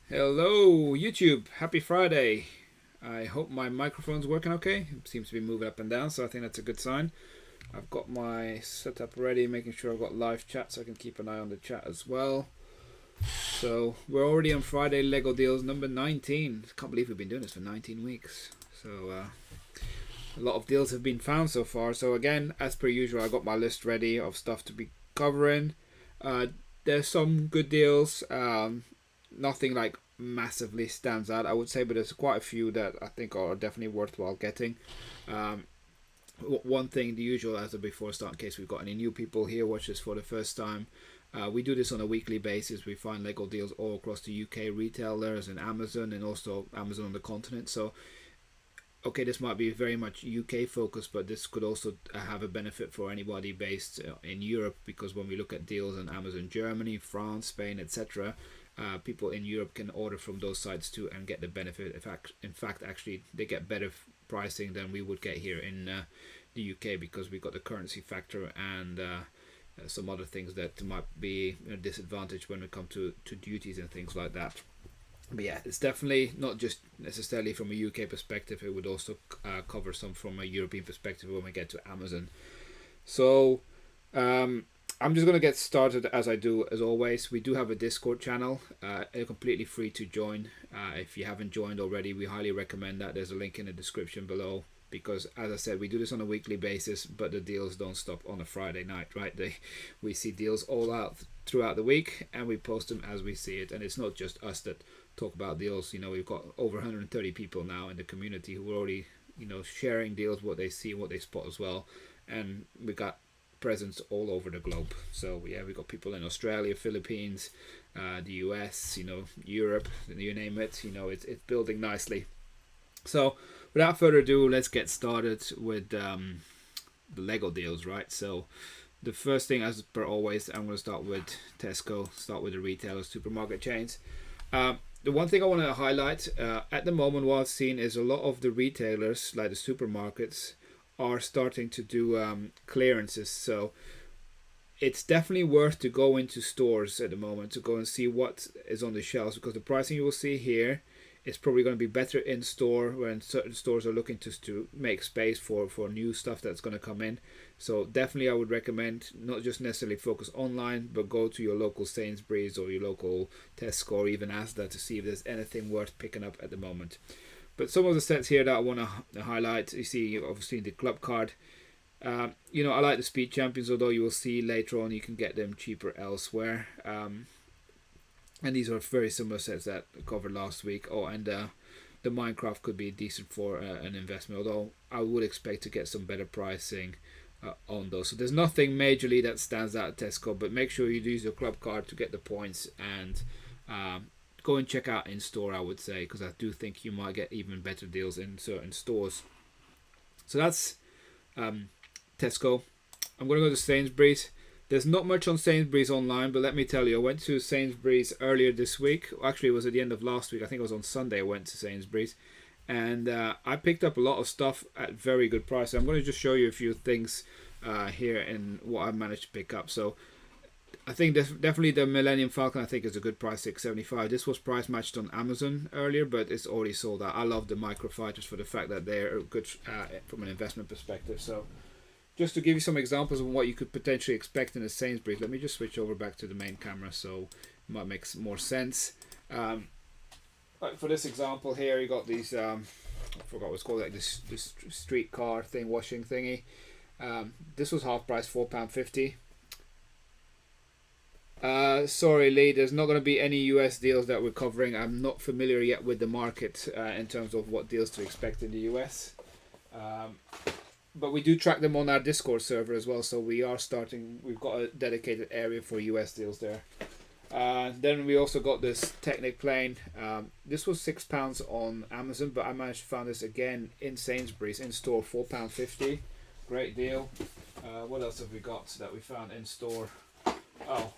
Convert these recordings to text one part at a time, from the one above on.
Hello, YouTube. Happy Friday. I hope my microphone's working okay. It seems to be moving up and down, so I think that's a good sign. I've got my setup ready, making sure I've got live chat so I can keep an eye on the chat as well. So we're already on Friday Lego deals number 19. Can't believe we've been doing this for 19 weeks. So a lot of deals have been found so far. So again, as per usual, I got my list ready of stuff to be covering. Uh, there's some good deals. Nothing like massively stands out, I would say, but there's quite a few that I think are definitely worthwhile getting. Um, One thing, the usual as a before start, in case we've got any new people here watch this for the first time. We do this on a weekly basis. We find Lego deals all across the UK retailers and Amazon, and also Amazon on the continent. So okay, this might be very much UK focused, but this could also have a benefit for anybody based in Europe, because when we look at deals on Amazon Germany, France, Spain, etc., people in Europe can order from those sites too and get the benefit. In fact, actually, they get better pricing than we would get here in the UK, because we got the currency factor and some other things that might be a disadvantage when it comes to duties and things like that. But yeah, it's definitely not just necessarily from a UK perspective. It would also cover some from a European perspective when we get to Amazon. So I'm just going to get started as I do as always. We do have a Discord channel, completely free to join. If you haven't joined already, we highly recommend that. There's a link in the description below, because as I said, we do this on a weekly basis, but the deals don't stop on a Friday night, right? We see deals all out throughout the week, and we post them as we see it. And it's not just us that talk about deals. We've got over 130 people now in the community who are already sharing deals, what they see, what they spot as well. And we got presence all over the globe. So yeah, we got people in Australia, Philippines, the US, Europe, you name it. It's building nicely. So without further ado, let's get started with the Lego deals, right? So the first thing, as per always, I'm going to start with Tesco, start with the retailers, supermarket chains. The one thing I want to highlight at the moment, what I've seen is a lot of the retailers, like the supermarkets, are starting to do clearances. So it's definitely worth to go into stores at the moment to go and see what is on the shelves, because the pricing you will see here is probably going to be better in store when certain stores are looking to make space for new stuff that's going to come in. So definitely I would recommend not just necessarily focus online, but go to your local Sainsbury's or your local Tesco or even Asda to see if there's anything worth picking up at the moment. But some of the sets here that I want to highlight, you see obviously the club card. I like the Speed Champions, although you will see later on you can get them cheaper elsewhere. And these are very similar sets that I covered last week. Oh, and the Minecraft could be decent for an investment, although I would expect to get some better pricing on those. So there's nothing majorly that stands out at Tesco, but make sure you use your club card to get the points, and go and check out in store, I would say, because I do think you might get even better deals in certain stores. So that's Tesco. I'm going to go to Sainsbury's. There's not much on Sainsbury's online, but let me tell you, I went to Sainsbury's earlier this week. Actually, it was at the end of last week. I think it was on Sunday I went to Sainsbury's. And I picked up a lot of stuff at very good price. So I'm going to just show you a few things here and what I managed to pick up. So I think definitely the Millennium Falcon, I think, is a good price, $6.75. This was price matched on Amazon earlier, but it's already sold out. I love the microfighters for the fact that they're good from an investment perspective. So just to give you some examples of what you could potentially expect in a Sainsbury's, let me just switch over back to the main camera so it might make more sense. Like for this example here, you got these, I forgot what it's called, like this street car thing, washing thingy. This was half price, £4.50. Sorry Lee, there's not going to be any US deals that we're covering. I'm not familiar yet with the market in terms of what deals to expect in the US. But we do track them on our Discord server as well, so we've got a dedicated area for US deals there. Then we also got this Technic plane. This was £6 on Amazon, but I managed to find this again in Sainsbury's in store, £4.50. Great deal. What else have we got that we found in store? Oh,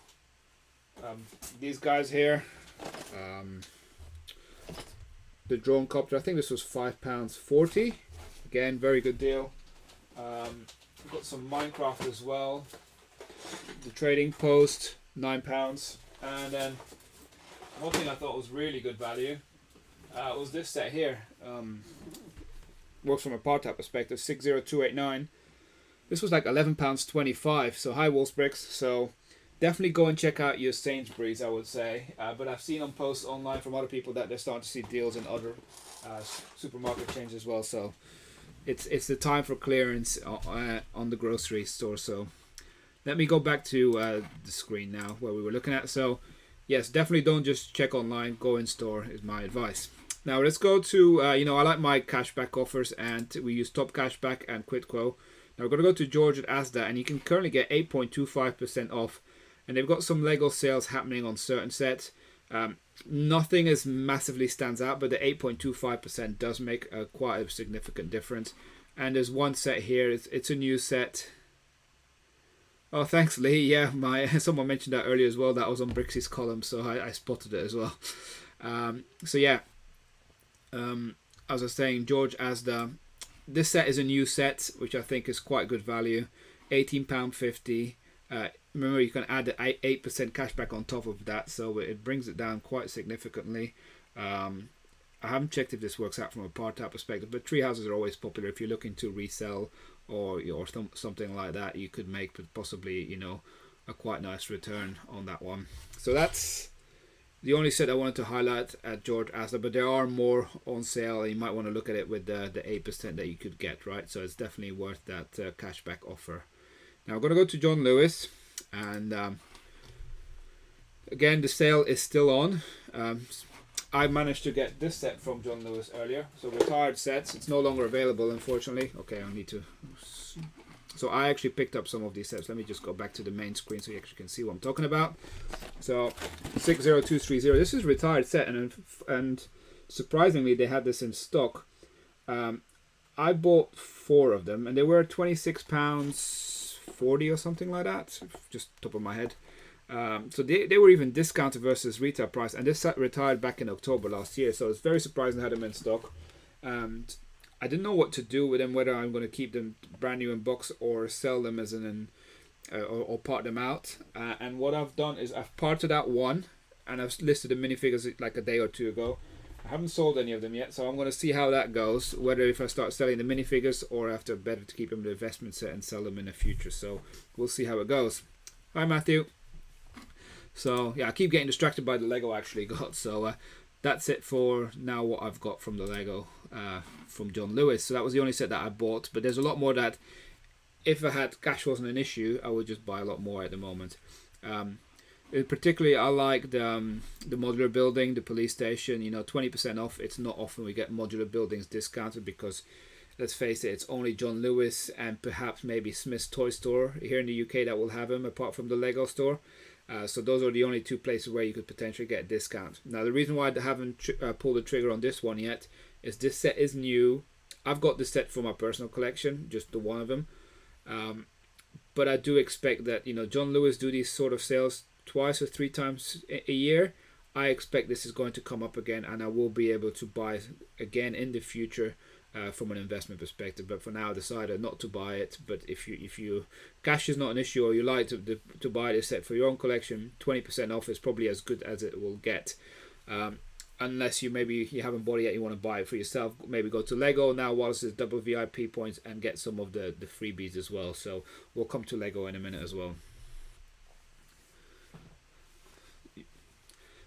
these guys here. The drone copter, I think this was £5.40. Again, very good deal. We've got some Minecraft as well. The trading post, £9. And then One thing I thought was really good value was this set here. Works from a part type perspective, 60289. This was like £11.25, so high Hillians Bricks. So definitely go and check out your Sainsbury's, I would say. But I've seen on posts online from other people that they're starting to see deals in other supermarket chains as well. So it's the time for clearance on the grocery store. So let me go back to the screen now where we were looking at. So yes, definitely don't just check online. Go in store is my advice. Now let's go to I like my cashback offers, and we use Top Cashback and Quidquo. Now we're going to go to George at Asda, and you can currently get 8.25% off, and they've got some Lego sales happening on certain sets. Nothing as massively stands out, but the 8.25% does make quite a significant difference. And there's one set here, it's a new set. Oh, thanks, Lee. Yeah, someone mentioned that earlier as well. That was on Brixie's column, so I spotted it as well. So yeah, as I was saying, George Asda. This set is a new set, which I think is quite good value. £18.50. Remember, you can add the 8% cashback on top of that, so it brings it down quite significantly. I haven't checked if this works out from a part type perspective, but tree houses are always popular. If you're looking to resell or something like that, you could make possibly a quite nice return on that one. So that's the only set I wanted to highlight at George Asda, but there are more on sale. You might want to look at it with the 8% that you could get, right? So it's definitely worth that cashback offer. Now I'm going to go to John Lewis, and again, the sale is still on. I managed to get this set from John Lewis earlier. So retired sets, it's no longer available, unfortunately. Okay, I need to... So I actually picked up some of these sets. Let me just go back to the main screen so you actually can see what I'm talking about. So 60230. This is a retired set, and surprisingly they had this in stock. I bought 4 of them, and they were £26.40 or something like that, just top of my head. So they were even discounted versus retail price, and this set retired back in October last year. So it's very surprising I had them in stock. And I didn't know what to do with them, whether I'm going to keep them brand new in box or sell them as or part them out. And what I've done is I've parted out one, and I've listed the minifigures like a day or two ago. I haven't sold any of them yet, so I'm going to see how that goes, whether if I start selling the minifigures or after better to keep them in the investment set and sell them in the future. So we'll see how it goes. Hi, Matthew. So yeah, I keep getting distracted by the Lego I actually got. So that's it for now what I've got from the Lego from John Lewis. So that was the only set that I bought, but there's a lot more that if I had cash wasn't an issue, I would just buy a lot more at the moment. Particularly I like the modular building, the police station, 20% off. It's not often we get modular buildings discounted because, let's face it, it's only John Lewis and perhaps maybe Smith's Toy Store here in the UK that will have them, apart from the Lego store. So those are the only 2 places where you could potentially get a discount. Now the reason why I haven't pulled the trigger on this one yet is this set is new. I've got this set for my personal collection, just the one of them. But I do expect that John Lewis do these sort of sales twice or 3 times a year. I expect this is going to come up again, and I will be able to buy again in the future from an investment perspective. But for now I decided not to buy it. But if you cash is not an issue, or you like to buy this set for your own collection, 20% off is probably as good as it will get. Unless you haven't bought it yet, you want to buy it for yourself, maybe go to Lego now whilst there's double VIP points and get some of the freebies as well. So we'll come to Lego in a minute as well.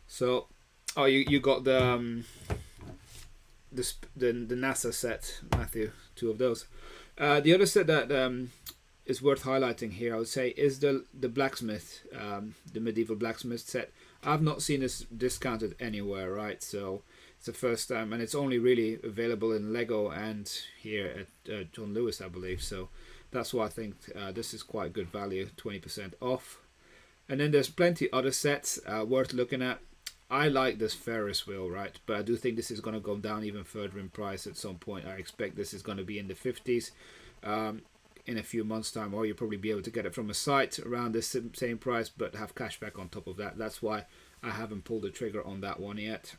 So you got the NASA set, Matthew, 2 of those. The other set that is worth highlighting here, I would say, is the blacksmith, the medieval blacksmith set. I've not seen this discounted anywhere, right? So it's the first time, and it's only really available in Lego and here at John Lewis, I believe. So that's why I think this is quite good value, 20% off. And then there's plenty other sets worth looking at. I like this Ferris wheel, right? But I do think this is going to go down even further in price at some point. I expect this is going to be in the 50s in a few months' time, or you'll probably be able to get it from a site around the same price, but have cash back on top of that. That's why I haven't pulled the trigger on that one yet.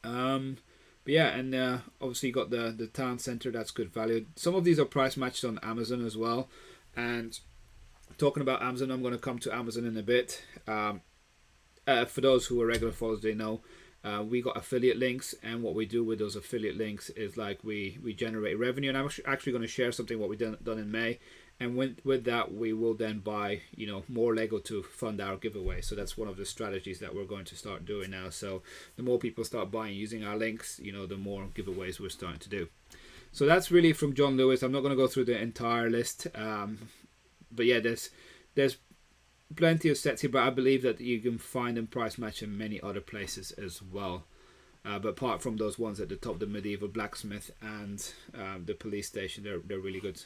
But yeah, and obviously you got the town center. That's good value. Some of these are price matched on Amazon as well. And talking about Amazon, I'm going to come to Amazon in a bit. for those who are regular followers, they know we got affiliate links, and what we do with those affiliate links is like we generate revenue. And I'm actually going to share something what we done in May, and with that we will then buy more Lego to fund our giveaway. So that's one of the strategies that we're going to start doing now. So the more people start buying using our links, the more giveaways we're starting to do. So that's really from John Lewis. I'm not going to go through the entire list, but yeah, there's plenty of sets here, but I believe that you can find them price match in many other places as well. But apart from those ones at the top, the medieval blacksmith and the police station, they're really good.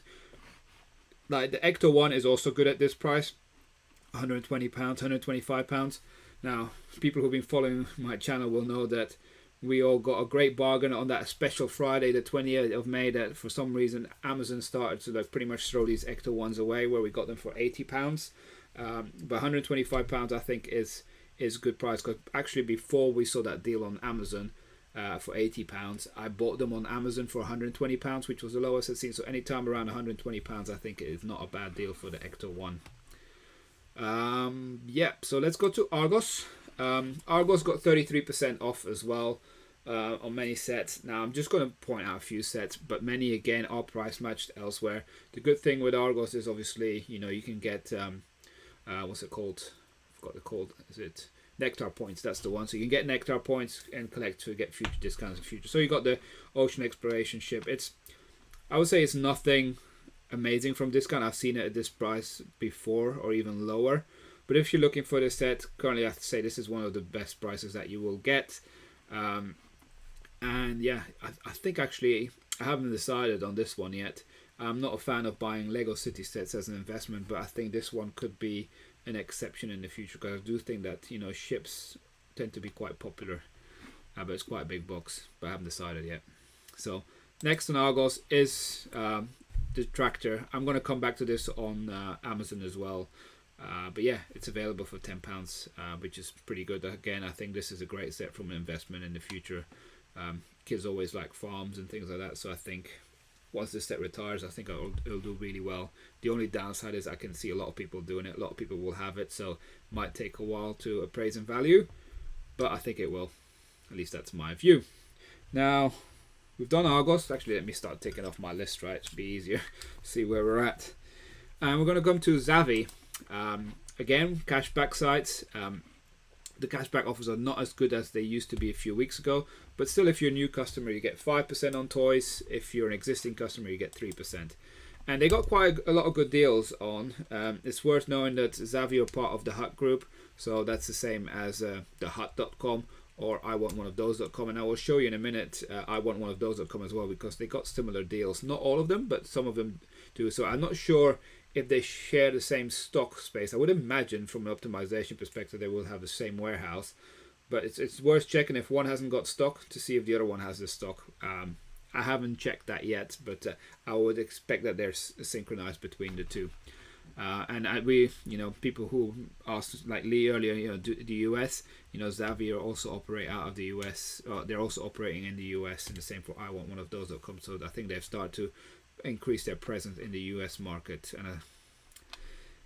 Like the Ecto one is also good at this price, £120, £125. Now, people who've been following my channel will know that we all got a great bargain on that special Friday, the 28th of May, that for some reason Amazon started to like pretty much throw these Ecto ones away, where we got them for £80. But £125 I think is a good price, because actually before we saw that deal on Amazon for £80, I bought them on Amazon for £120, which was the lowest I've seen. So anytime around £120, I think it is not a bad deal for the Ecto one. So let's go to Argos. Argos got 33% off as well on many sets. Now I'm just going to point out a few sets, but many again are price matched elsewhere. The good thing with Argos is obviously you can get what's it called? I forgot the code. Is it Nectar points? That's the one. So you can get Nectar points and collect to get future discounts in the future. So you got the Ocean Exploration ship. I would say it's nothing amazing from discount. I've seen it at this price before or even lower. But if you're looking for this set, currently I have to say this is one of the best prices that you will get. And yeah, I think actually I haven't decided on this one yet. I'm not a fan of buying Lego City sets as an investment, but I think this one could be an exception in the future, because I do think that ships tend to be quite popular. But it's quite a big box, but I haven't decided yet. So next on Argos is the tractor. I'm going to come back to this on Amazon as well. But yeah, it's available for £10, which is pretty good. Again, I think this is a great set from an investment in the future. Kids always like farms and things like that, so I think once this set retires, I think it'll do really well. The only downside is I can see a lot of people doing it. A lot of people will have it, so it might take a while to appraise in value, but I think it will. At least that's my view. Now, we've done Argos. Actually, let me start taking off my list, right? It'll be easier to see where we're at. And we're going to come to Zavvi. Again, cashback sites. The cashback offers are not as good as they used to be a few weeks ago, but still, if you're a new customer, you get 5% on toys. If you're an existing customer, you get 3%. And they got quite a lot of good deals on. It's worth knowing that Zavvi are part of the Hut group, so that's the same as the Hut.com or iwantoneofthose.com, and I will show you in a minute iwantoneofthose.com as well, because they got similar deals. Not all of them, but some of them do. So I'm not sure if they share the same stock space. I would imagine from an optimization perspective they will have the same warehouse, but it's worth checking if one hasn't got stock to see if the other one has the stock. I haven't checked that yet, but I would expect that they're synchronized between the two. We, people who asked, like Lee earlier, the US, Zavvi also operate out of the US. They're also operating in the US, and the same for iwantoneofthose.com. So I think they've started to increase their presence in the US market. And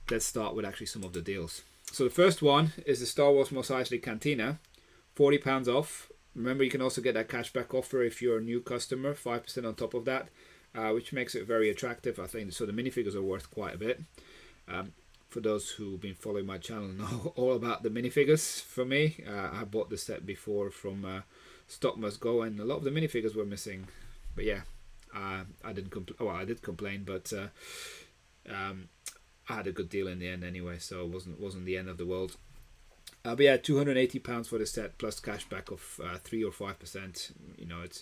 let's start with actually some of the deals. So the first one is the Star Wars Mos Eisley Cantina, £40 off. Remember, you can also get that cashback offer if you're a new customer, 5% on top of that, which makes it very attractive, I think. So the minifigures are worth quite a bit. For those who've been following my channel know all about the minifigures. For me, I bought the set before from Stock Must Go, and a lot of the minifigures were missing. But yeah, I didn't complain. Well, I did complain, but I had a good deal in the end anyway, so it wasn't the end of the world. But yeah, £280 for the set plus cashback of 3 or 5%.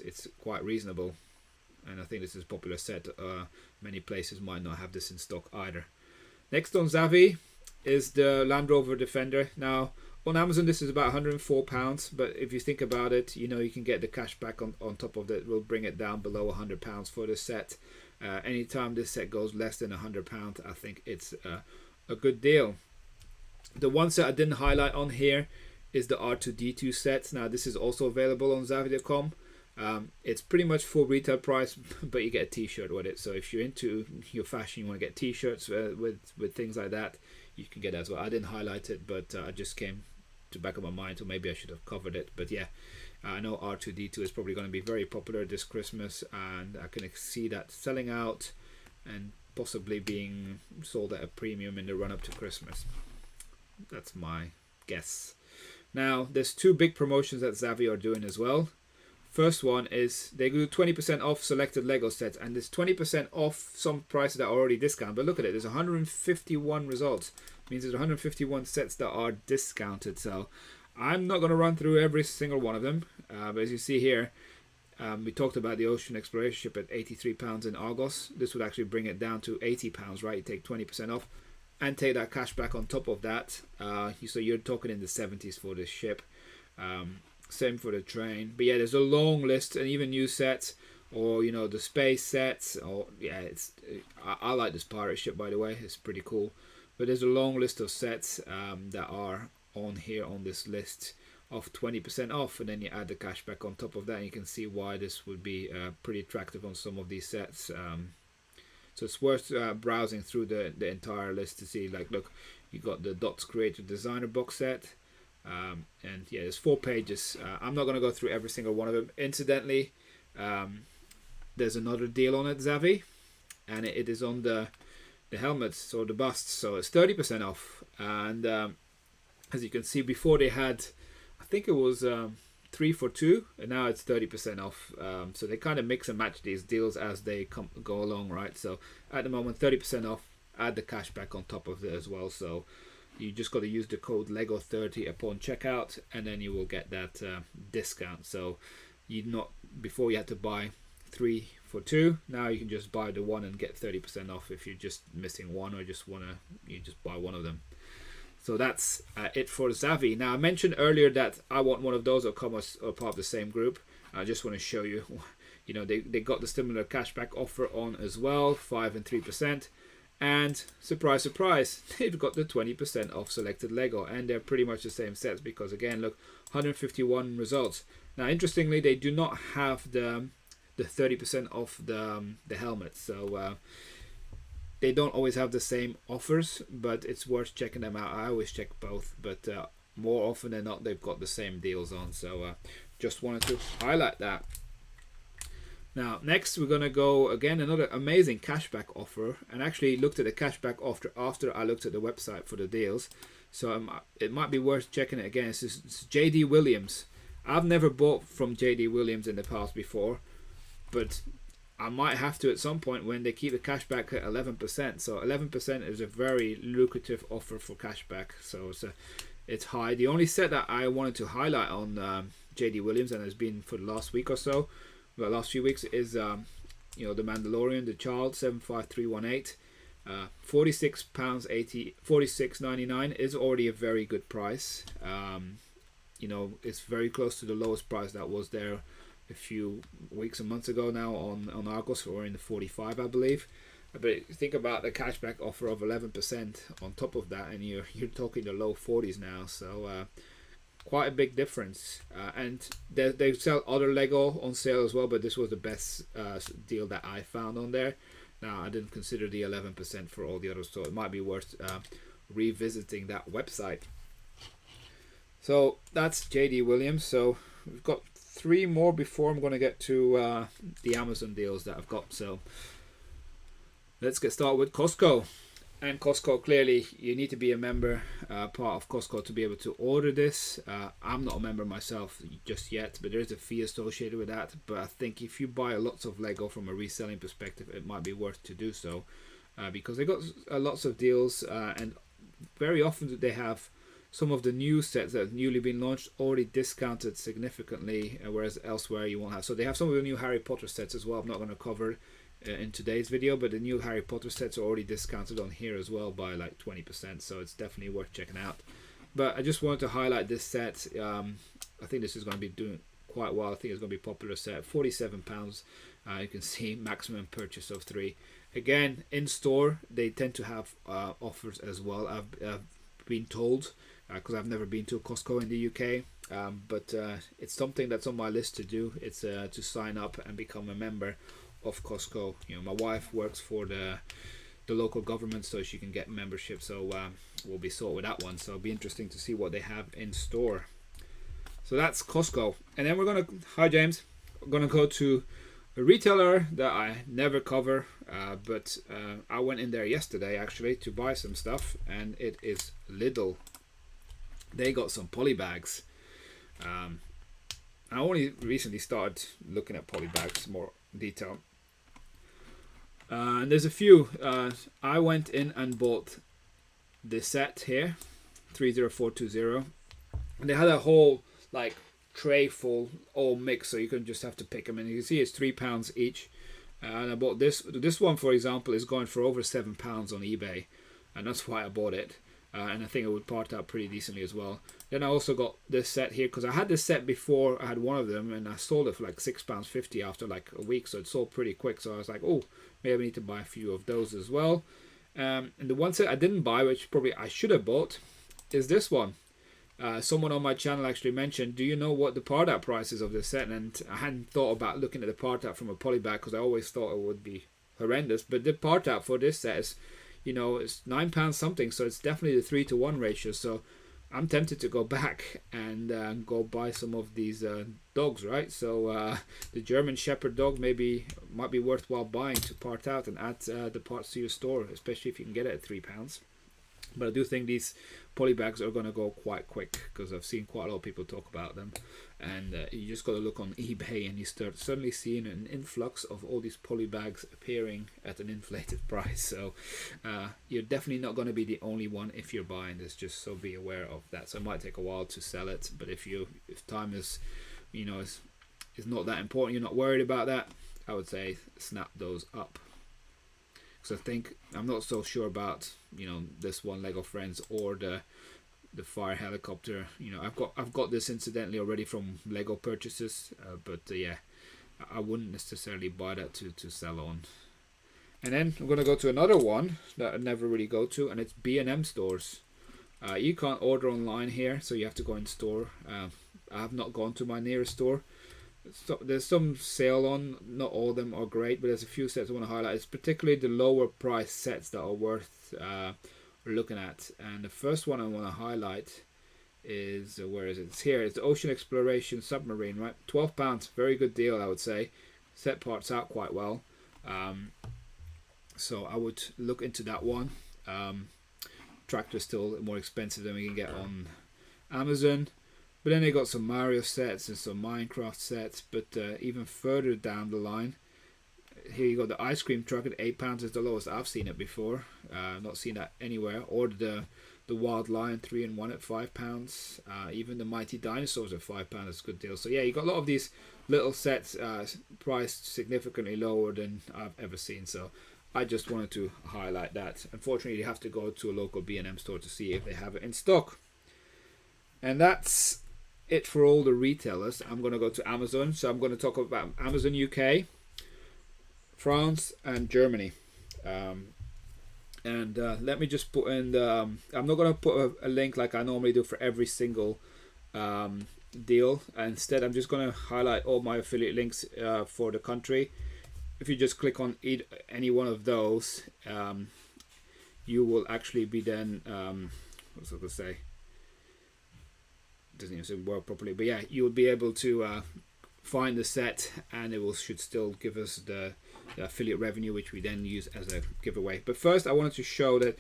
It's quite reasonable, and I think this is a popular set. Many places might not have this in stock either. Next on Zavvi is the Land Rover Defender. Now on Amazon this is about £104, but if you think about it, you can get the cashback on top of that. Will bring it down below £100 for the set. Anytime this set goes less than £100, I think it's a good deal. The one set I didn't highlight on here is the R2-D2 set. Now this is also available on Zavvi.com. It's pretty much full retail price, but you get a t-shirt with it. So if you're into your fashion, you want to get t-shirts with things like that, you can get that as well. I didn't highlight it, but I just came the back of my mind, so maybe I should have covered it. But yeah, I know R2D2 is probably going to be very popular this Christmas, and I can see that selling out and possibly being sold at a premium in the run up to Christmas. That's my guess. Now, there's two big promotions that Zavvi are doing as well. First one is they do 20% off selected Lego sets, and there's 20% off some prices that are already discounted. But look at it, there's 151 results. It means there's 151 sets that are discounted. So I'm not going to run through every single one of them. But as you see here, we talked about the Ocean Exploration ship at £83 in Argos. This would actually bring it down to £80, right? You take 20% off and take that cash back on top of that. So you're talking in the 70s for this ship. Same for the train. But yeah, there's a long list, and even new sets, or you know, the space sets. Or yeah, I like this pirate ship, by the way. It's pretty cool. But there's a long list of sets that are on here on this list of 20% off, and then you add the cash back on top of that, and you can see why this would be pretty attractive on some of these sets. So it's worth browsing through the entire list to see. Like, look, you got the Dots Creator Designer box set. And yeah, there's 4 pages. I'm not going to go through every single one of them. Incidentally, there's another deal on it, Zavvi, and it is on the helmets or the busts, so it's 30% off. And as you can see, before they had, I think it was 3 for 2, and now it's 30% off. So they kind of mix and match these deals as they go along, right? So at the moment, 30% off. Add the cash back on top of it as well. So you just got to use the code LEGO30 upon checkout, and then you will get that discount. So before you had to buy 3 for 2. Now you can just buy the one and get 30% off if you're just missing one, or you just buy one of them. So that's it for Zavvi. Now I mentioned earlier that I want one of those or come as part of the same group. I just want to show you, they got the similar cashback offer on as well, 5 and 3%. And surprise, surprise, they've got the 20% off selected Lego, and they're pretty much the same sets because, again, look, 151 results. Now, interestingly, they do not have the 30% off the helmets, so they don't always have the same offers, but it's worth checking them out. I always check both, but more often than not, they've got the same deals on. So just wanted to highlight that. Now, next we're going to go, again, another amazing cashback offer, and actually looked at the cashback after I looked at the website for the deals. So it might be worth checking it again. It's JD Williams. I've never bought from JD Williams in the past before, but I might have to at some point when they keep the cashback at 11%. So 11% is a very lucrative offer for cashback. So it's high. The only set that I wanted to highlight on JD Williams, and has been for the last week or so, the last few weeks, is the Mandalorian, the Child 75318. £46.80, $46.99 is already a very good price. It's very close to the lowest price that was there a few weeks and months ago now on Argos, or in the 45, I believe. But think about the cashback offer of 11% on top of that, and you're talking the low 40s now. So quite a big difference. And they sell other Lego on sale as well, but this was the best deal that I found on there. Now, I didn't consider the 11% for all the others, so it might be worth revisiting that website. So that's JD Williams. So we've got 3 more before I'm going to get to the Amazon deals that I've got. So let's get started with Costco. And Costco, clearly, you need to be a member, part of Costco, to be able to order this. I'm not a member myself just yet, but there's a fee associated with that. But I think if you buy lots of Lego from a reselling perspective, it might be worth to do so, because they got lots of deals, and very often they have some of the new sets that have newly been launched already discounted significantly, whereas elsewhere you won't have. So they have some of the new Harry Potter sets as well. I'm not going to cover in today's video, but the new Harry Potter sets are already discounted on here as well by like 20%, so it's definitely worth checking out. But I just wanted to highlight this set. I think this is going to be doing quite well. I think it's going to be a popular set. £47. You can see maximum purchase of 3. Again, in store they tend to have offers as well. I've been told, because I've never been to a Costco in the UK, but it's something that's on my list to do. It's to sign up and become a member of Costco. My wife works for the local government, so she can get membership. So will be sorted with that one. So it'll be interesting to see what they have in store. So that's Costco. And then we're going to, hi James, we're going to go to a retailer that I never cover, but I went in there yesterday actually to buy some stuff, and it is Lidl. They got some poly bags. I only recently started looking at poly bags more detail. And there's a few. I went in and bought this set here, 30420. And they had a whole like tray full, all mixed, so you can just have to pick them. And you can see it's £3 each. And I bought this. This one, for example, is going for over £7 on eBay, and that's why I bought it. And I think it would part out pretty decently as well. Then I also got this set here because I had this set before. I had one of them and I sold it for like £6.50 after like a week, so it sold pretty quick. So I was like, oh, maybe I need to buy a few of those as well. And the one set I didn't buy, which probably I should have bought, is this one. Someone on my channel actually mentioned, do you know what the part out price is of this set? And I hadn't thought about looking at the part out from a poly bag because I always thought it would be horrendous. But the part out for this set is, you know, it's £9 something, so it's definitely the 3-to-1 ratio. So I'm tempted to go back and go buy some of these dogs, right? So the German Shepherd dog might be worthwhile buying to part out and add the parts to your store, especially if you can get it at £3. But I do think these poly bags are going to go quite quick because I've seen quite a lot of people talk about them. And you just got to look on eBay and you start suddenly seeing an influx of all these poly bags appearing at an inflated price. So you're definitely not going to be the only one if you're buying this, just so be aware of that. So it might take a while to sell it, but if time is, you know, is not that important, you're not worried about that, I would say snap those up. So I'm not so sure about, you know, this one Lego Friends or the fire helicopter. You know, I've got this incidentally already from Lego purchases, but yeah, I wouldn't necessarily buy that to sell on. And then I'm gonna go to another one that I never really go to, and it's B&M stores. You can't order online here, so you have to go in store. I have not gone to my nearest store. So there's some sale on, not all of them are great, but there's a few sets I want to highlight. It's particularly the lower price sets that are worth looking at. And the first one I want to highlight is, where is it? It's here. It's the Ocean Exploration Submarine, right? £12, very good deal, I would say. Set parts out quite well. So I would look into that one. Tractor's still more expensive than we can get on Amazon. But then they got some Mario sets and some Minecraft sets. But even further down the line, here you got the ice cream truck at £8 is the lowest I've seen it before. Not seen that anywhere. Or the Wild Lion 3-in-1 at £5. Even the Mighty Dinosaurs at £5 is a good deal. So yeah, you got a lot of these little sets priced significantly lower than I've ever seen. So I just wanted to highlight that. Unfortunately, you have to go to a local B&M store to see if they have it in stock. And that's it for all the retailers. I'm going to go to Amazon. So I'm going to talk about Amazon UK, France and Germany. Let me just put in I'm not going to put a link like I normally do for every single deal. Instead, I'm just going to highlight all my affiliate links for the country. If you just click on any one of those, you will actually be then what's I going to say? Doesn't even work properly, but yeah, you will be able to find the set, and it should still give us the affiliate revenue, which we then use as a giveaway. But first, I wanted to show that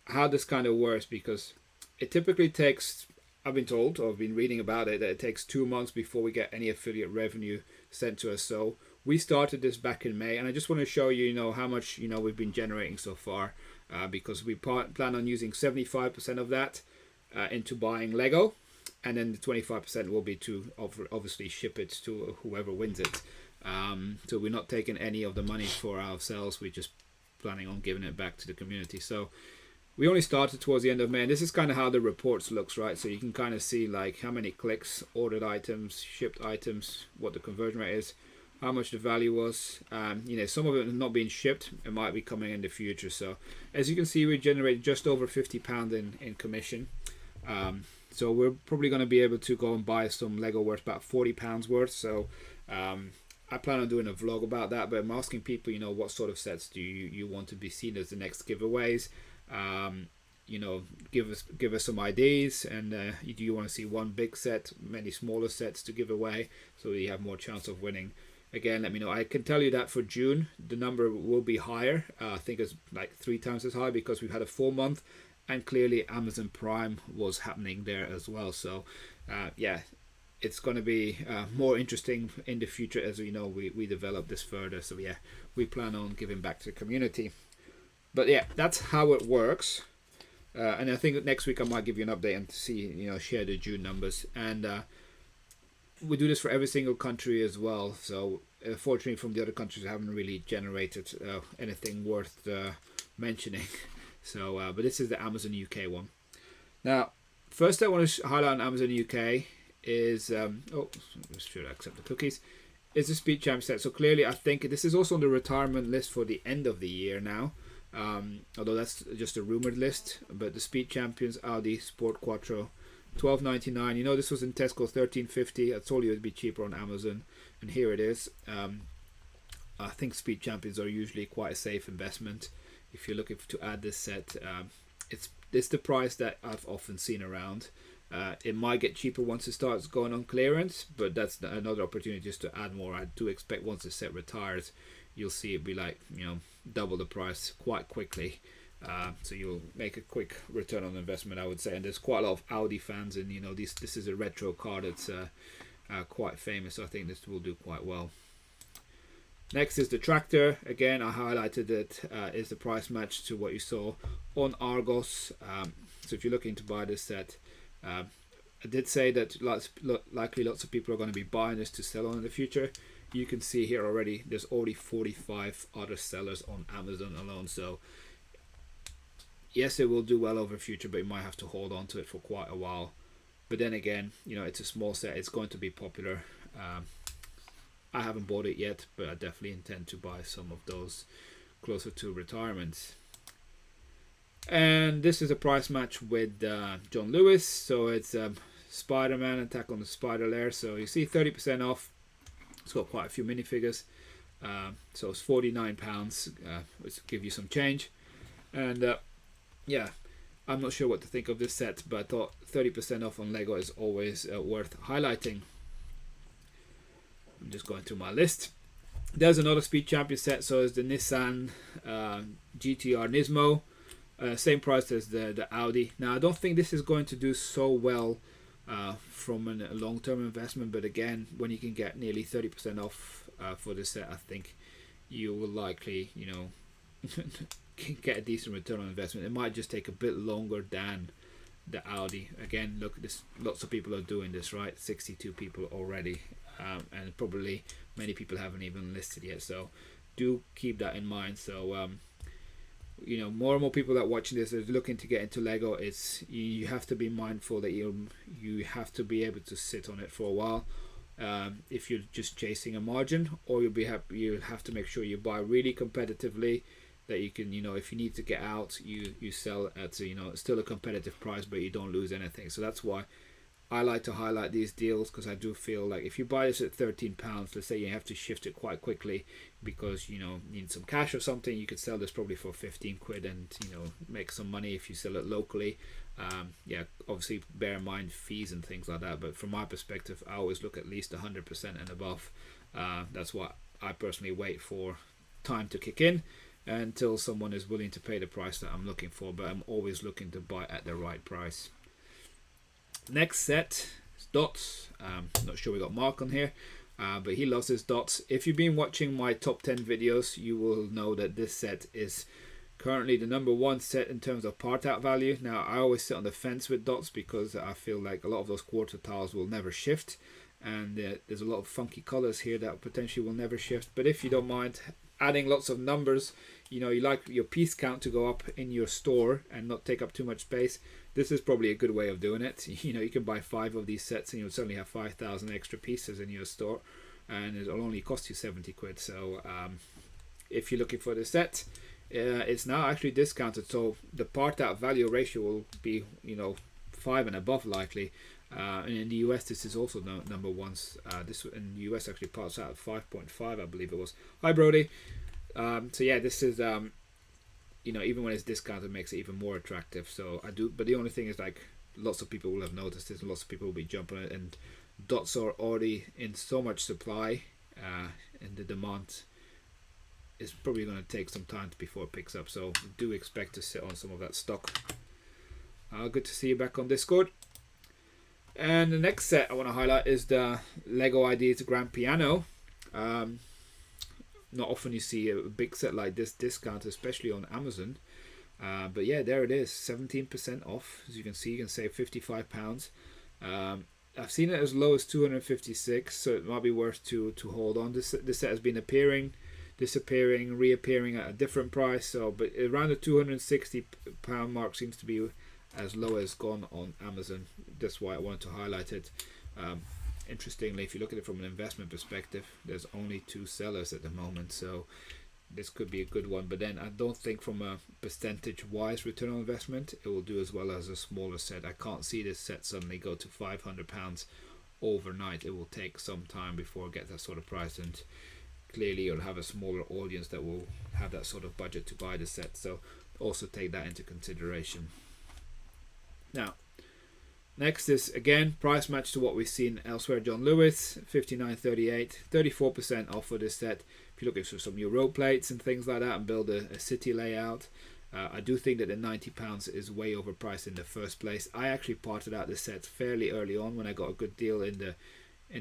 how this kind of works, because it typically takes, I've been told, or I've been reading about it, that it takes 2 months before we get any affiliate revenue sent to us. So we started this back in May, and I just want to show you, how much we've been generating so far, because we plan on using 75% of that into buying Lego. And then the 25% will be to obviously ship it to whoever wins it. So we're not taking any of the money for ourselves. We're just planning on giving it back to the community. So we only started towards the end of May. And this is kind of how the reports looks, right? So you can kind of see like how many clicks, ordered items, shipped items, what the conversion rate is, how much the value was. Some of it is not being shipped. It might be coming in the future. So as you can see, we generate just over £50 in commission. So we're probably going to be able to go and buy some Lego worth about £40 worth. So I plan on doing a vlog about that, but I'm asking people, what sort of sets do you want to be seen as the next giveaways? give us some ideas, and do you want to see one big set, many smaller sets to give away, so you have more chance of winning? Again, let me know. I can tell you that for June the number will be higher. I think it's like 3 times as high, because we've had a full month, and clearly Amazon Prime was happening there as well. So yeah, it's going to be more interesting in the future as we develop this further. So yeah, we plan on giving back to the community. But yeah, that's how it works. And I think next week I might give you an update and see, share the June numbers. And we do this for every single country as well. So fortunately, from the other countries, I haven't really generated anything worth mentioning. So, but this is the Amazon UK one. Now, first I want to highlight on Amazon UK is should I accept the cookies? Is the Speed Champ set. So clearly, I think this is also on the retirement list for the end of the year now. Although that's just a rumored list, but the Speed Champions Audi Sport Quattro, $12.99. This was in Tesco, $13.50. I told you it'd be cheaper on Amazon, and here it is. I think Speed Champions are usually quite a safe investment. If you're looking to add this set, it's the price that I've often seen around. It might get cheaper once it starts going on clearance, but that's another opportunity just to add more. I do expect once the set retires, you'll see it be like double the price quite quickly. So you'll make a quick return on investment, I would say. And there's quite a lot of Audi fans, and this is a retro car that's quite famous. So I think this will do quite well. Next is the tractor. Again, I highlighted it is the price match to what you saw on Argos. So if you're looking to buy this set, I did say that likely lots of people are going to be buying this to sell on in the future. You can see here already there's already 45 other sellers on Amazon alone. So yes, it will do well over the future, but you might have to hold on to it for quite a while. But then again, it's a small set. It's going to be popular. I haven't bought it yet, but I definitely intend to buy some of those closer to retirement. And this is a price match with John Lewis. So it's Spider-Man, Attack on the Spider Lair. So you see 30% off. It's got quite a few minifigures. So it's £49, which will give you some change. And yeah, I'm not sure what to think of this set, but I thought 30% off on Lego is always worth highlighting. I'm just going through my list. There's another Speed Champion set, so it's the Nissan GTR Nismo. Same price as the Audi. Now, I don't think this is going to do so well from a long-term investment, but again, when you can get nearly 30% off for this set, I think you will likely, get a decent return on investment. It might just take a bit longer than the Audi. Again, look, lots of people are doing this, right? 62 people already, and probably many people haven't even listed yet. So do keep that in mind. So more and more people that are watching this is looking to get into Lego. You have to be mindful that you have to be able to sit on it for a while. If you're just chasing a margin, or you'll have to make sure you buy really competitively, that you can, if you need to get out, you sell at still a competitive price, but you don't lose anything. So that's why I like to highlight these deals, because I do feel like if you buy this at £13, let's say you have to shift it quite quickly because need some cash or something, you could sell this probably for 15 quid and make some money if you sell it locally. Yeah, obviously bear in mind fees and things like that, but from my perspective, I always look at least 100% and above. That's what I personally wait for time to kick in until someone is willing to pay the price that I'm looking for, but I'm always looking to buy at the right price. Next set is Dots. Not sure we got Mark on here, but he loves his Dots. If you've been watching my top 10 videos, you will know that this set is currently the #1 set in terms of part out value. Now, I always sit on the fence with Dots because I feel like a lot of those quarter tiles will never shift, and there's a lot of funky colors here that potentially will never shift. But if you don't mind adding lots of numbers, you like your piece count to go up in your store and not take up too much space, this is probably a good way of doing it. You can buy 5 of these sets and you'll suddenly have 5,000 extra pieces in your store, and it'll only cost you 70 quid. So if you're looking for the set, it's now actually discounted, so the part out value ratio will be 5 and above likely. And in the US, this is also #1. This in the US actually parts out at 5.5, I believe it was. Hi Brody. So yeah, this is even when it's discounted, it makes it even more attractive. So I do, but the only thing is, like, lots of people will have noticed this, and lots of people will be jumping on it, and dots are already in so much supply, and the demand is probably going to take some time before it picks up. So do expect to sit on some of that stock. Good to see you back on Discord. And the next set I want to highlight is the Lego Ideas Grand Piano. Not often you see a big set like this discounted, especially on Amazon. But yeah, there it is, 17% off. As you can see, you can save £55. I've seen it as low as 256, so it might be worth to hold on. This set has been appearing, disappearing, reappearing at a different price. So, but around the £260 mark seems to be as low as gone on Amazon. That's why I wanted to highlight it. Interestingly, if you look at it from an investment perspective, there's only 2 sellers at the moment, so this could be a good one. But then I don't think from a percentage wise return on investment it will do as well as a smaller set. I can't see this set suddenly go to £500 overnight. It will take some time before it gets that sort of price, and clearly you'll have a smaller audience that will have that sort of budget to buy the set, so also take that into consideration. Now, next is, again, price match to what we've seen elsewhere. John Lewis, $59.38, 34% off for this set. If you're looking for some new road plates and things like that and build a city layout, I do think that the £90 is way overpriced in the first place. I actually parted out this set fairly early on when I got a good deal in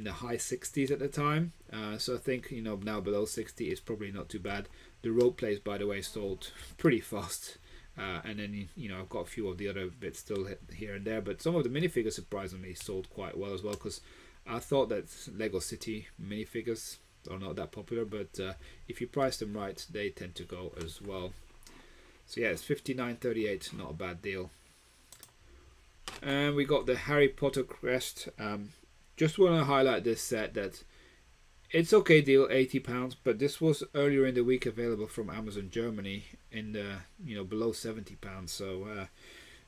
the high 60s at the time. So I think, now below 60 is probably not too bad. The road plates, by the way, sold pretty fast. And then I've got a few of the other bits still here and there, but some of the minifigures surprisingly sold quite well as well, because I thought that Lego City minifigures are not that popular, but if you price them right, they tend to go as well. So yeah, it's $59.38, not a bad deal. And we got the Harry Potter crest. Just want to highlight this set that it's okay deal, £80, but this was earlier in the week available from Amazon Germany in the below £70. So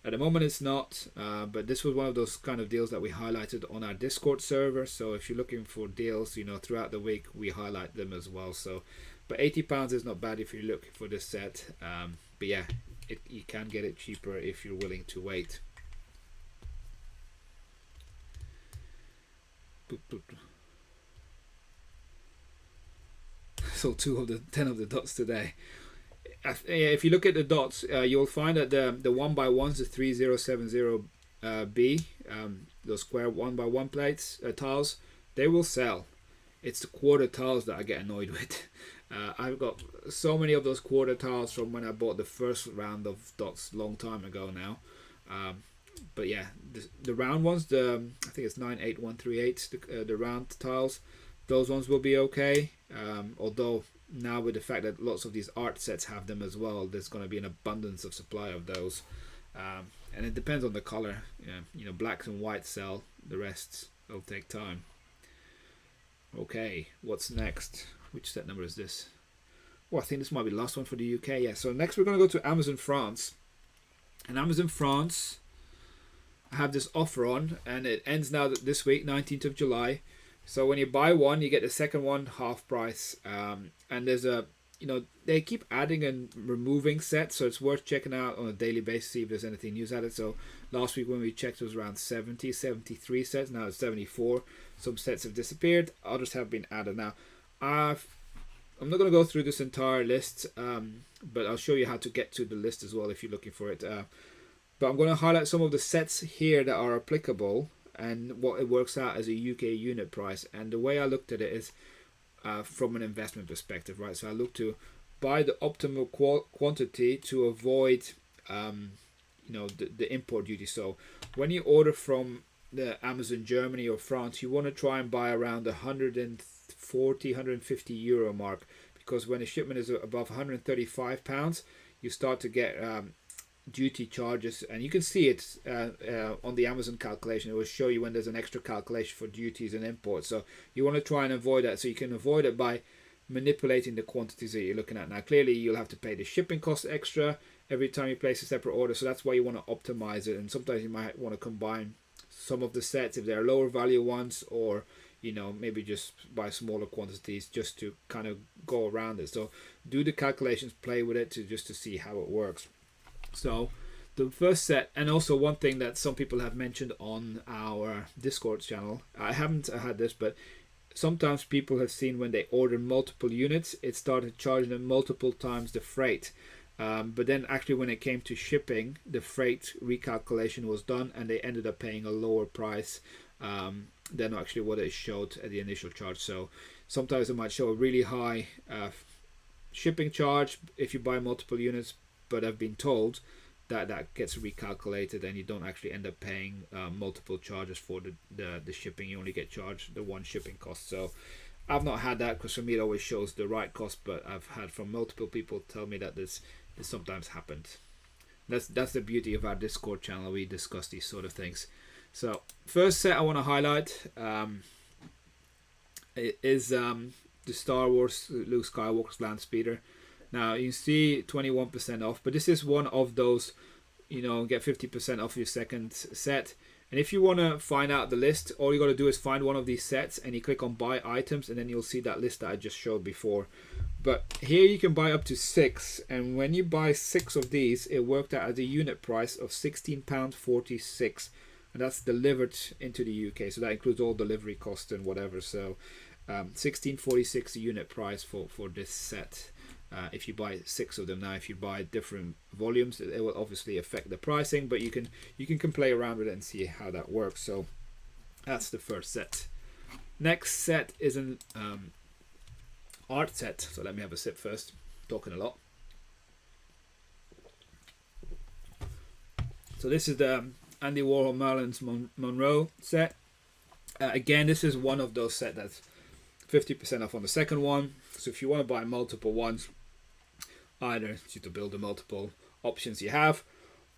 at the moment it's not, but this was one of those kind of deals that we highlighted on our Discord server. So if you're looking for deals, throughout the week, we highlight them as well. So, but £80 is not bad if you're looking for this set. But yeah, you can get it cheaper if you're willing to wait. Boop, boop. Sold 2 of the 10 of the dots today. If you look at the dots, you'll find that the 1x1s, the 3070B, those square 1x1 plates, tiles, they will sell. It's the quarter tiles that I get annoyed with. I've got so many of those quarter tiles from when I bought the first round of dots long time ago now. But yeah, the round ones, I think it's 98138, the round tiles, those ones will be okay. Although now with the fact that lots of these art sets have them as well, there's going to be an abundance of supply of those. And it depends on the color. Blacks and whites sell, the rest will take time. Okay, what's next? Which set number is this? Oh, I think this might be the last one for the UK. Yeah, so next we're going to go to Amazon France. And Amazon France, I have this offer on, and it ends now this week, 19th of July. So when you buy one, you get the second one half price. And there's they keep adding and removing sets, so it's worth checking out on a daily basis, see if there's anything new added. So last week when we checked, it was around 73 sets. Now it's 74. Some sets have disappeared, others have been added. Now, I'm not going to go through this entire list, but I'll show you how to get to the list as well if you're looking for it. But I'm going to highlight some of the sets here that are applicable and what it works out as a UK unit price. And the way I looked at it is from an investment perspective, right? So I look to buy the optimal quantity to avoid the import duty. So when you order from the Amazon Germany or France, you want to try and buy around the 150 euro mark, because when a shipment is above £135, you start to get duty charges, and you can see it on the Amazon calculation. It will show you when there's an extra calculation for duties and imports. So you want to try and avoid that. So you can avoid it by manipulating the quantities that you're looking at. Now clearly you'll have to pay the shipping cost extra every time you place a separate order, so that's why you want to optimize it. And sometimes you might want to combine some of the sets if they're lower value ones, or maybe just buy smaller quantities just to kind of go around it. So do the calculations, play with it just to see how it works. So the first set, and also one thing that some people have mentioned on our Discord channel, I haven't had this, but sometimes people have seen when they order multiple units, it started charging them multiple times the freight. But then actually when it came to shipping, the freight recalculation was done and they ended up paying a lower price than actually what it showed at the initial charge. So sometimes it might show a really high shipping charge if you buy multiple units, but I've been told that gets recalculated and you don't actually end up paying multiple charges for the shipping. You only get charged the one shipping cost. So I've not had that, because for me it always shows the right cost, but I've had from multiple people tell me that this sometimes happened. That's the beauty of our Discord channel. We discuss these sort of things. So first set I want to highlight is the Star Wars Luke Skywalker's Land Speeder. Now you see 21% off, but this is one of those, get 50% off your second set. And if you want to find out the list, all you got to do is find one of these sets and you click on buy items, and then you'll see that list that I just showed before. But here you can buy up to 6, and when you buy 6 of these, it worked out at a unit price of £16.46, and that's delivered into the UK. So that includes all delivery costs and whatever. So £16.46 unit price for this set. If you buy 6 of them. Now if you buy different volumes, it will obviously affect the pricing, but you can play around with it and see how that works. So that's the first set. Next set is an art set. So let me have a sip first. Talking a lot. So this is the Andy Warhol Marilyn Monroe set. Again, this is one of those sets that's 50% off on the second one. So if you want to buy multiple ones, either to build the multiple options you have,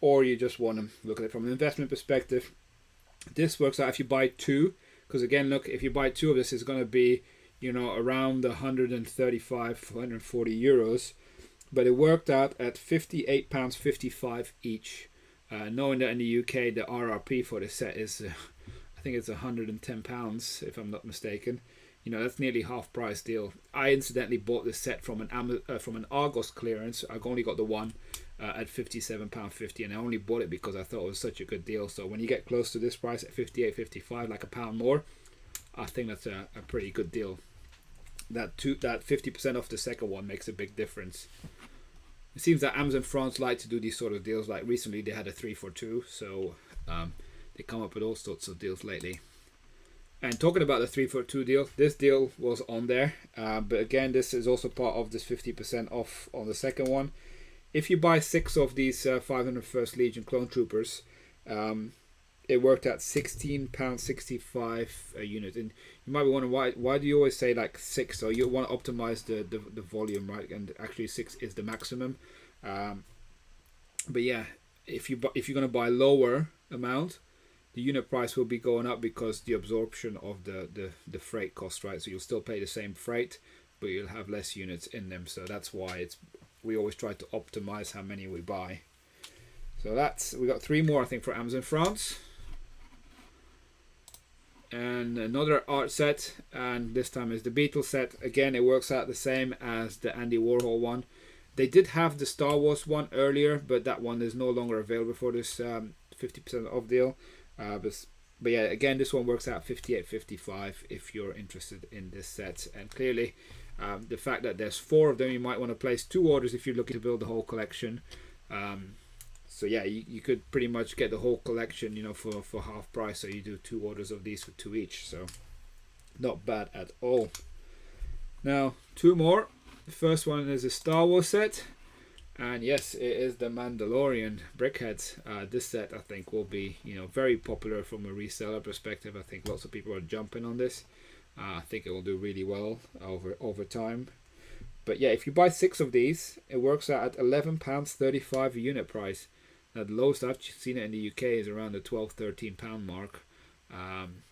or you just want to look at it from an investment perspective, this works out if you buy 2. Because again, look, if you buy 2 of this, it's going to be around 135, 140 euros, but it worked out at £58.55 each. Knowing that in the UK the RRP for this set is I think it's £110 if I'm not mistaken. That's nearly half price deal. I incidentally bought this set from an Argos clearance. I've only got the one at £57.50, and I only bought it because I thought it was such a good deal. So when you get close to this price at £58.55, like £1 more, I think that's a pretty good deal. That 50% off the second one makes a big difference. It seems that Amazon France like to do these sort of deals. Like recently they had a 3 for 2, so they come up with all sorts of deals lately. And talking about the 3 for 2 deal, this deal was on there, but again, this is also part of this 50% off on the second one. If you buy 6 of these 501st Legion Clone Troopers, it worked at £16.65 a unit. And you might be wondering why do you always say like 6? So you want to optimize the volume, right? And actually 6 is the maximum. But yeah, if you're going to buy lower amount, the unit price will be going up because the absorption of the freight cost, right? So you'll still pay the same freight, but you'll have less units in them. So that's why we always try to optimize how many we buy. So we got 3 more, I think, for Amazon France. And another art set, and this time is the Beatles set. Again, it works out the same as the Andy Warhol one. They did have the Star Wars one earlier, but that one is no longer available for this 50% off deal. But yeah, again, this one works out £58.55 if you're interested in this set. And clearly, the fact that there's 4 of them, you might want to place 2 orders if you're looking to build the whole collection. So yeah, you could pretty much get the whole collection, for half price. So you do 2 orders of these for 2 each. So not bad at all. Now 2 more. The first one is a Star Wars set. And yes, it is the Mandalorian Brickheads. This set, I think, will be very popular from a reseller perspective. I think lots of people are jumping on this. I think it will do really well over time. But yeah, if you buy 6 of these, it works out at £11.35 a unit price. Now the lowest I've seen it in the UK is around the £12-13 mark.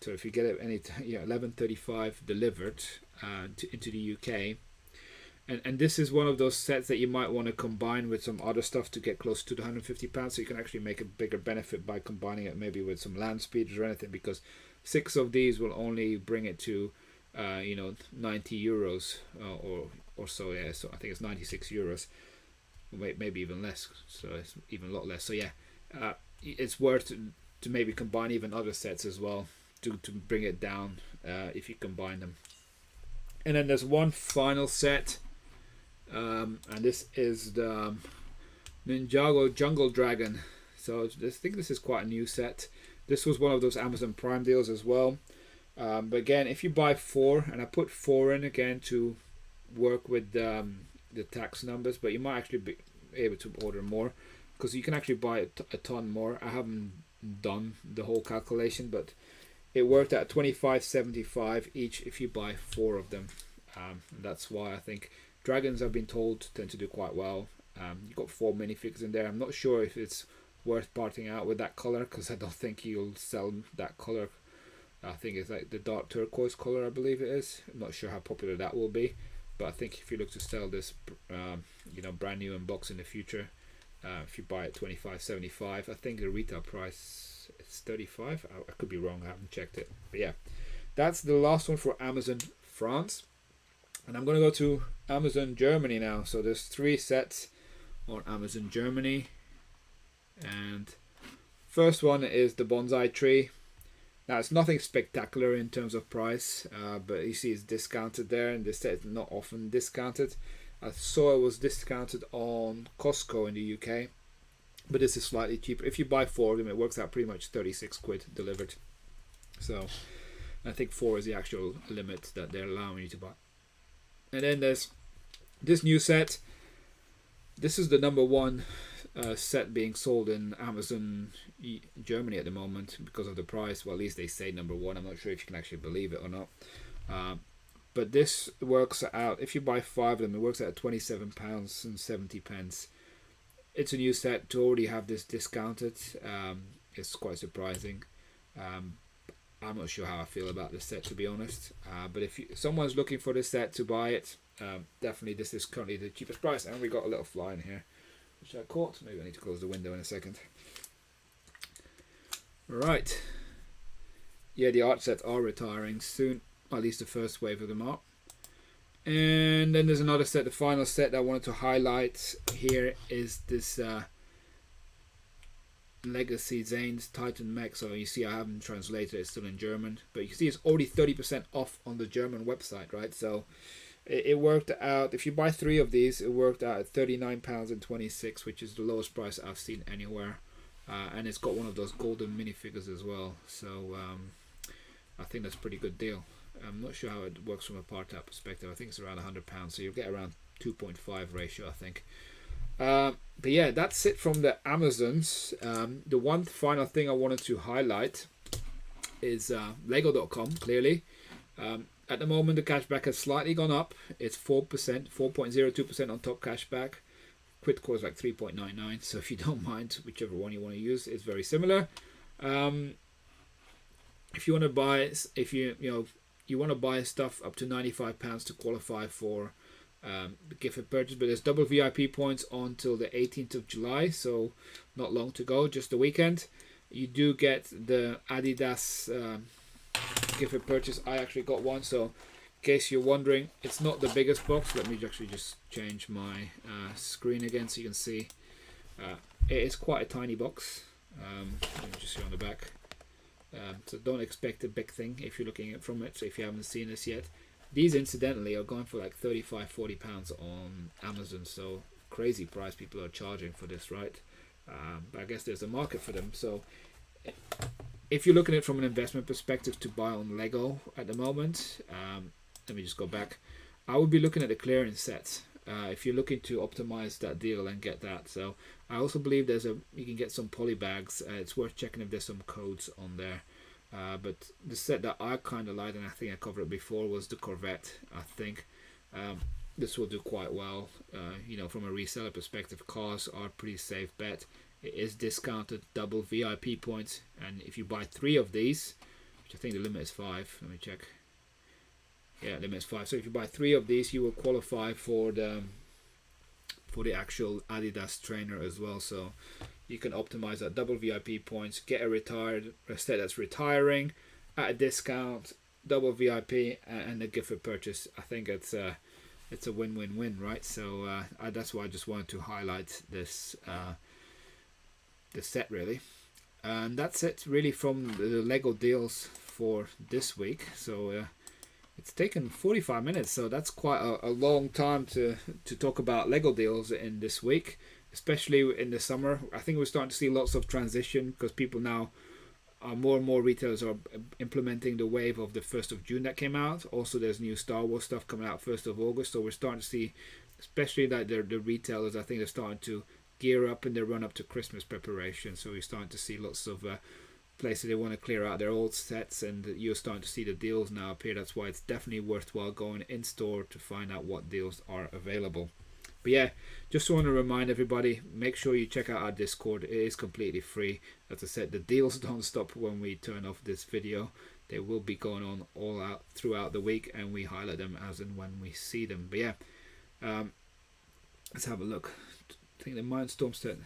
So if you get it £11.35 delivered into the UK. And this is one of those sets that you might want to combine with some other stuff to get close to the £150, so you can actually make a bigger benefit by combining it maybe with some land speeders or anything, because 6 of these will only bring it to 90 euros or so. Yeah, so I think it's 96 euros, maybe even less, so it's even a lot less. So yeah, it's worth to maybe combine even other sets as well to bring it down if you combine them. And then there's one final set, and this is the Ninjago Jungle Dragon. So I think this is quite a new set. This was one of those Amazon Prime deals as well. But again, if you buy 4, and I put 4 in again to work with the tax numbers, but you might actually be able to order more because you can actually buy a ton more. I haven't done the whole calculation, but it worked at $25.75 each if you buy 4 of them. That's why I think dragons, I've been told, tend to do quite well. You've got 4 minifigures in there. I'm not sure if it's worth parting out with that color because I don't think you'll sell that color. I think it's like the dark turquoise color, I believe it is. I'm not sure how popular that will be, but I think if you look to sell this brand new in box in the future, if you buy it $25.75, I think the retail price is $35. I could be wrong, I haven't checked it, but yeah, that's the last one for Amazon France. And I'm going to go to Amazon Germany now. So there's 3 sets on Amazon Germany, and first one is the bonsai tree. Now it's nothing spectacular in terms of price, but you see it's discounted there, and this set is not often discounted. I saw it was discounted on Costco in the UK, but this is slightly cheaper. If you buy 4 of them, it works out pretty much 36 quid delivered. So I think 4 is the actual limit that they're allowing you to buy. And then there's this new set. This is the number 1 set being sold in Amazon Germany at the moment because of the price. Well, at least they say number 1. I'm not sure if you can actually believe it or not. But this works out, if you buy 5 of them, it works out at £27.70. It's a new set. To already have this discounted, it's quite surprising. I'm not sure how I feel about this set, to be honest. But if someone's looking for this set to buy it, definitely this is currently the cheapest price. And we got a little fly in here, which I caught. Maybe I need to close the window in a second. Right. Yeah, the art sets are retiring soon. At least the first wave of them are. And then there's another set, the final set that I wanted to highlight here is this Legacy Zane's Titan Mech. So you see I haven't translated it, it's still in German, but you can see it's already 30% off on the German website, right? So it worked out, if you buy 3 of these, it worked out at £39.26, which is the lowest price I've seen anywhere. And it's got one of those golden minifigures as well, so I think that's a pretty good deal. I'm not sure how it works from a part-out perspective. I think it's around £100, so you'll get around 2.5 ratio, I think. But yeah, that's it from the Amazons. The one final thing I wanted to highlight is Lego.com, clearly. At the moment, the cashback has slightly gone up. It's 4%, 4.02% on top cashback. Quid core is like 3.99, so if you don't mind, whichever one you want to use, it's very similar. If you want to buy, you want to buy stuff up to £95 to qualify for the gift purchase, but there's double VIP points until the 18th of July, so not long to go, just the weekend. You do get the Adidas gift purchase. I actually got one, so in case you're wondering, it's not the biggest box. Let me actually just change my screen again so you can see. It is quite a tiny box. Let me just see on the back. So don't expect a big thing if you're looking at from it. So if you haven't seen this yet, these incidentally are going for like £35-40 on Amazon. So crazy price people are charging for this, right? But I guess there's a market for them. So if you're looking at it from an investment perspective to buy on Lego at the moment, let me just go back. I would be looking at the clearance sets if you're looking to optimize that deal and get that. So I also believe you can get some poly bags. It's worth checking if there's some codes on there. But the set that I kind of liked, and I think I covered it before, was the Corvette. I think this will do quite well. From a reseller perspective, cars are a pretty safe bet. It is discounted, double VIP points, and if you buy 3 of these, which I think the limit is 5, let me check. Yeah, limit is 5. So if you buy 3 of these, you will qualify for the actual Adidas trainer as well. So you can optimize that double VIP points, get a set that's retiring, at a discount, double VIP, and a gift for purchase. I think it's a win-win-win, right? So that's why I just wanted to highlight this this set really. And that's it really from the Lego deals for this week. So it's taken 45 minutes, so that's quite a long time to talk about Lego deals in this week, especially in the summer. I think we're starting to see lots of transition because people now more and more retailers are implementing the wave of the 1st of June that came out. Also, there's new Star Wars stuff coming out 1st of August. So we're starting to see, especially like the retailers, I think they're starting to gear up in their run up to Christmas preparation. So we're starting to see lots of places they want to clear out their old sets, and you're starting to see the deals now appear. That's why it's definitely worthwhile going in store to find out what deals are available. But yeah, just want to remind everybody, make sure you check out our Discord. It is completely free. As I said, the deals don't stop when we turn off this video. They will be going on all out throughout the week, and we highlight them as and when we see them. But yeah, let's have a look. I think the Mindstorm set.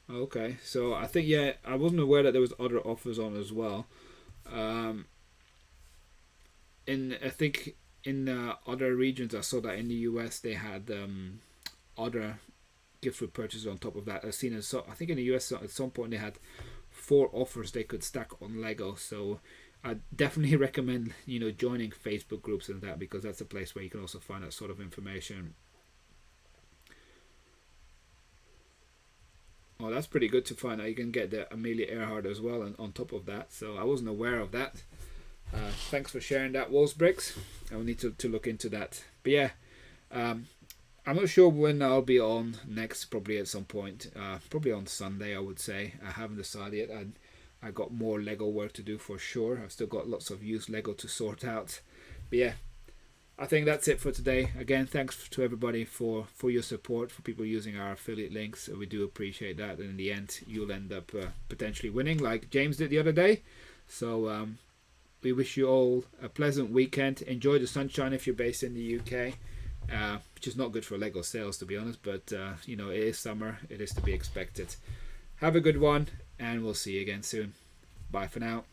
Okay, so I think, yeah, I wasn't aware that there was other offers on as well. I think in other regions, I saw that in the US they had other gift with purchases on top of that. I've seen I think in the US at some point they had 4 offers they could stack on Lego. So I definitely recommend joining Facebook groups and that, because that's a place where you can also find that sort of information. Oh, that's pretty good to find out. You can get the Amelia Earhart as well, and on top of that. So I wasn't aware of that. Thanks for sharing that, Hillians Bricks. I will need to look into that. But yeah, I'm not sure when I'll be on next. Probably at some point. Probably on Sunday, I would say. I haven't decided yet. I got more Lego work to do for sure. I've still got lots of used Lego to sort out. But yeah, I think that's it for today. Again, thanks to everybody for your support, for people using our affiliate links. We do appreciate that. And in the end, you'll end up potentially winning, like James did the other day. So we wish you all a pleasant weekend. Enjoy the sunshine if you're based in the UK, which is not good for Lego sales, to be honest. But it is summer. It is to be expected. Have a good one, and we'll see you again soon. Bye for now.